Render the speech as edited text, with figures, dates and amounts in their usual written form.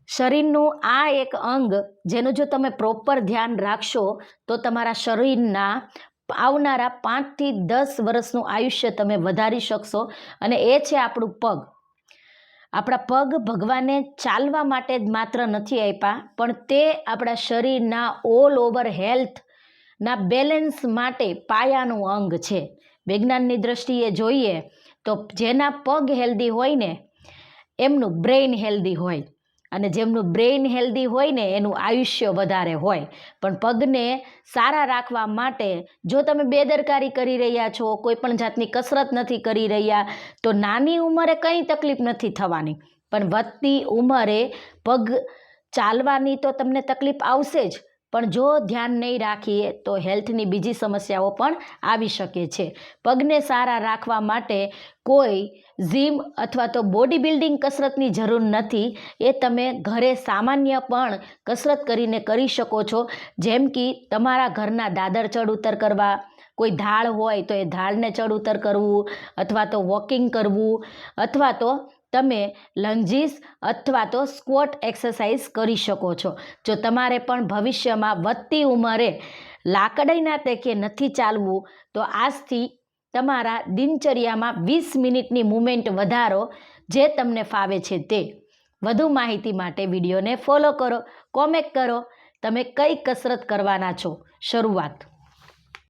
શરીરનું આ એક અંગ જેનું જો તમે પ્રોપર ધ્યાન રાખશો તો તમારા શરીરના આવનારા 5 થી 10 વર્ષનું આયુષ્ય તમે વધારી શકશો. અને એ છે આપણું પગ. આપણા પગ ભગવાને ચાલવા માટે જ માત્ર નથી આપ્યા, પણ તે આપણા શરીરના ઓલ ઓવર હેલ્થના બેલેન્સ માટે પાયાનું અંગ છે. વિજ્ઞાનની દ્રષ્ટિએ જોઈએ તો જેના પગ હેલ્ધી હોય ને એમનું બ્રેઇન હેલ્ધી હોય, અને જેમનું બ્રેઇન હેલ્ધી હોય ને એનું આયુષ્ય વધારે હોય. પણ પગને સારા રાખવા માટે જો તમે બેદરકારી કરી રહ્યા છો, કોઈ પણ જાતની કસરત નથી કરી રહ્યા, તો નાની ઉંમરે કંઈ તકલીફ નથી થવાની, પણ વધતી ઉંમરે પગ ચાલવાની તો તમને તકલીફ આવશે જ, પણ જો ધ્યાન નહીં રાખીએ તો હેલ્થની બીજી સમસ્યાઓ પણ આવી શકે છે. પગને સારા રાખવા માટે કોઈ જીમ અથવા તો બોડી બિલ્ડિંગ કસરતની જરૂર નથી. એ તમે ઘરે સામાન્ય પણ કસરત કરીને કરી શકો છો. જેમ કે તમારા ઘરના દાદર ચડ ઉતર કરવા, કોઈ ઢાળ હોય તો એ ઢાળને ચડ ઉતર કરવું, અથવા તો વોકિંગ કરવું, અથવા તો તમે લંજીસ અથવા તો સ્ક્વોટ એક્સરસાઇઝ કરી શકો છો. જો તમારે પણ ભવિષ્યમાં વધતી ઉંમરે લાકડીના ટેકે નથી ચાલવું, તો આજથી તમારા દિનચર્યામાં 20 મિનિટની મૂવમેન્ટ વધારો, જે તમને ફાવે છે તે. વધુ માહિતી માટે વિડીયોને ફોલો કરો, કોમેન્ટ કરો તમે કઈ કસરત કરવાના છો શરૂઆત.